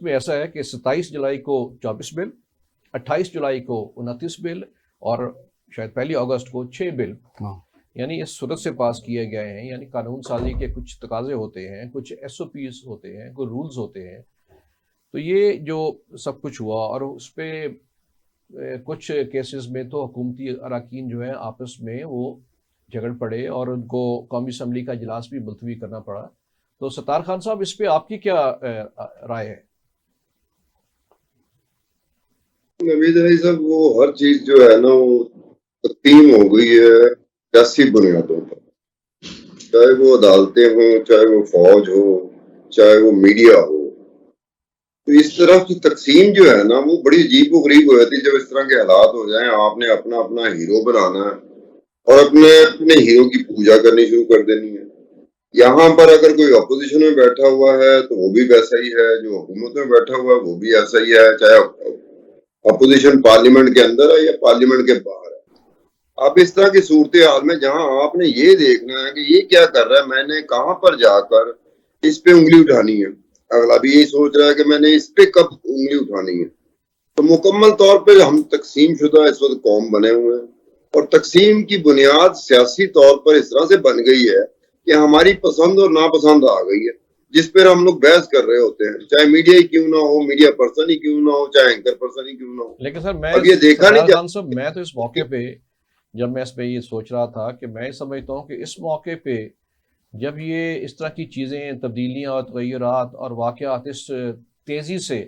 میں ایسا ہے کہ 27 جولائی کو 24 بل، 28 جولائی کو 29 بل، اور شاید 1 اگست کو 6 بل، یعنی اس صورت سے پاس کیے گئے ہیں. یعنی قانون سازی کے کچھ تقاضے ہوتے ہیں، کچھ ایس او پیز ہوتے ہیں، کچھ رولز ہوتے ہیں. تو یہ جو سب کچھ ہوا، اور اس پہ کچھ کیسز میں تو حکومتی اراکین جو ہیں آپس میں وہ جھگڑ پڑے، اور ان کو قومی اسمبلی کا اجلاس بھی ملتوی کرنا پڑا. تو ستار خان صاحب، اس پہ آپ کی کیا رائے ہے؟ نوید علی صاحب، وہ ہر چیز جو ہے نا وہ تقسیم ہو گئی ہے سیاسی بنیادوں پر، چاہے وہ عدالتیں ہوں، چاہے وہ فوج ہو، چاہے وہ میڈیا ہو. تو اس طرح کی تقسیم جو ہے نا وہ بڑی عجیب و غریب ہو جاتی ہے. جب اس طرح کے حالات ہو جائیں، آپ نے اپنا اپنا ہیرو بنانا ہے اور اپنے اپنے ہیرو کی پوجا کرنی شروع کر دینی ہے. یہاں پر اگر کوئی اپوزیشن میں بیٹھا ہوا ہے تو وہ بھی ویسا ہی ہے، جو حکومت میں بیٹھا ہوا ہے وہ بھی ایسا ہی ہے، چاہے اپوزیشن پارلیمنٹ کے اندر ہے یا پارلیمنٹ کے باہر ہے. اب اس طرح کی صورتحال میں جہاں آپ نے یہ دیکھنا ہے کہ یہ کیا کر رہا ہے، میں نے کہاں پر جا کر اس پہ انگلی اٹھانی ہے، اگلا بھی یہی سوچ رہا ہے کہ میں نے اس پہ کب انگلی اٹھانی ہے. تو مکمل طور پہ ہم تقسیم شدہ اس وقت قوم بنے ہوئے ہیں، اور تقسیم کی بنیاد سیاسی طور پر اس طرح سے بن گئی ہے کہ ہماری پسند اور ناپسند آ گئی ہے، جس پر ہم لوگ بحث کر رہے ہوتے ہیں، چاہے میڈیا ہی کیوں نہ ہو، میڈیا پرسن ہی کیوں نہ ہو، چاہے اینکر پرسن ہی کیوں نہ ہو. لیکن سر، میں اب یہ دیکھا نہیں ستار خان جاتا. صاحب، میں تو اس موقع پہ، جب میں اس پہ یہ سوچ رہا تھا کہ میں سمجھتا ہوں کہ اس موقع پہ جب یہ اس طرح کی چیزیں، تبدیلیاں اور تغیرات اور واقعات اس تیزی سے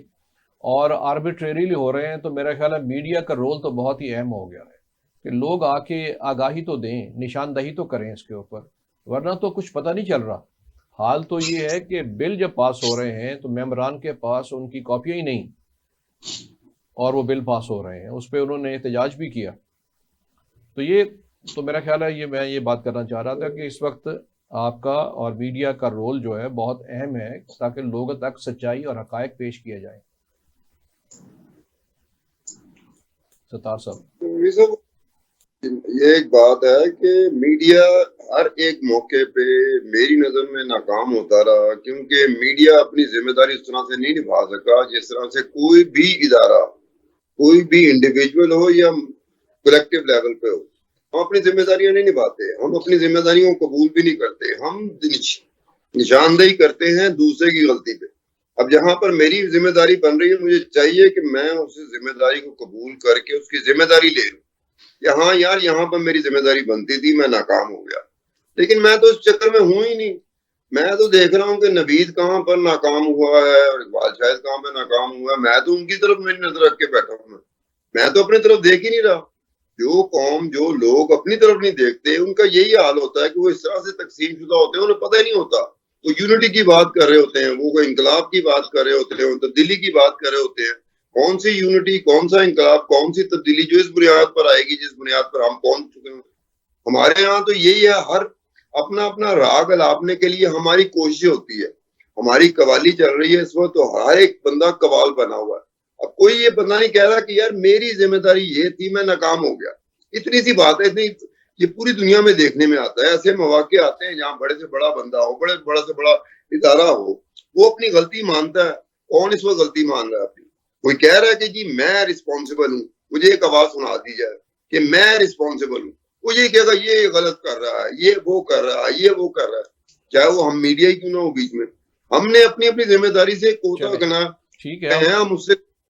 اور آربیٹریریلی ہو رہے ہیں، تو میرا خیال ہے میڈیا کا رول تو بہت ہی اہم ہو گیا ہے کہ لوگ آ کے آگاہی تو دیں، نشاندہی تو کریں اس کے اوپر، ورنہ تو کچھ پتہ نہیں چل رہا. حال تو یہ ہے کہ بل جب پاس ہو رہے ہیں تو ممبران کے پاس ان کی کاپیاں ہی نہیں، اور وہ بل پاس ہو رہے ہیں. اس پہ انہوں نے احتجاج بھی کیا. تو یہ تو میرا خیال ہے، میں یہ بات کرنا چاہ رہا تھا کہ اس وقت آپ کا اور میڈیا کا رول جو ہے بہت اہم ہے، تاکہ لوگوں تک سچائی اور حقائق پیش کیے جائیں. ستار صاحب. یہ ایک بات ہے کہ میڈیا ہر ایک موقع پہ میری نظر میں ناکام ہوتا رہا، کیونکہ میڈیا اپنی ذمہ داری اس طرح سے نہیں نبھا سکا جس طرح سے کوئی بھی ادارہ، کوئی بھی انڈیویجول ہو یا کلیکٹیو لیول پہ ہو. ہم اپنی ذمہ داریاں نہیں نبھاتے، ہم اپنی ذمہ داریوں کو قبول بھی نہیں کرتے، ہم نشاندہی کرتے ہیں دوسرے کی غلطی پہ. اب جہاں پر میری ذمہ داری بن رہی ہے، مجھے چاہیے کہ میں اس ذمہ داری کو قبول کر کے اس کی ذمہ داری لے لوں. ہاں یار، یہاں پر میری ذمہ داری بنتی تھی، میں ناکام ہو گیا، لیکن میں تو اس چکر میں ہوں ہی نہیں. میں تو دیکھ رہا ہوں کہ نوید کہاں پر ناکام ہوا ہے اور اقبال شاید کہاں پہ ناکام ہوا ہے. میں تو ان کی طرف میری نظر رکھ کے بیٹھا ہوں. میں تو اپنی طرف دیکھ ہی نہیں رہا. جو قوم، جو لوگ اپنی طرف نہیں دیکھتے، ان کا یہی حال ہوتا ہے کہ وہ اس طرح سے تقسیم شدہ ہوتے ہیں، انہیں پتہ ہی نہیں ہوتا. وہ یونٹی کی بات کر رہے ہوتے ہیں، وہ انقلاب کی بات کر رہے ہوتے ہیں، تبدیلی کی بات کر رہے ہوتے ہیں. کون سی یونٹی، کون سا انقلاب، کون سی تبدیلی جو اس بنیاد پر آئے گی جس بنیاد پر ہم پہنچ چکے ہیں. ہمارے ہاں تو یہی ہے، ہر اپنا اپنا راگ الاپنے کے لیے ہماری کوشش ہوتی ہے. ہماری قوالی چل رہی ہے اس وقت، تو ہر ایک بندہ قوال بنا ہوا ہے. اب کوئی یہ بندہ نہیں کہہ رہا کہ یار میری ذمہ داری یہ تھی، میں ناکام ہو گیا. اتنی سی بات ہے، اتنی یہ پوری دنیا میں دیکھنے میں آتا ہے. ایسے مواقع آتے ہیں جہاں بڑے سے بڑا بندہ ہو، بڑا سے بڑا ادارہ ہو، وہ اپنی غلطی مانتا ہے. کون اس وقت غلطی مان رہا ہے اپنی؟ کوئی کہہ رہا ہے کہ جی میں رسپانسبل ہوں، مجھے ایک آواز سنا دی جائے کہ میں رسپانسبل ہوں. وہ یہ کہے گا یہ غلط کر رہا ہے، یہ وہ کر رہا ہے، یہ وہ کر رہا ہے، چاہے وہ ہم میڈیا ہی کیوں نہ ہو بیچ میں. ہم نے اپنی اپنی ذمہ داری سے کوتا چلیں، گنا ٹھیک ہے. ہیں، ہم اس سے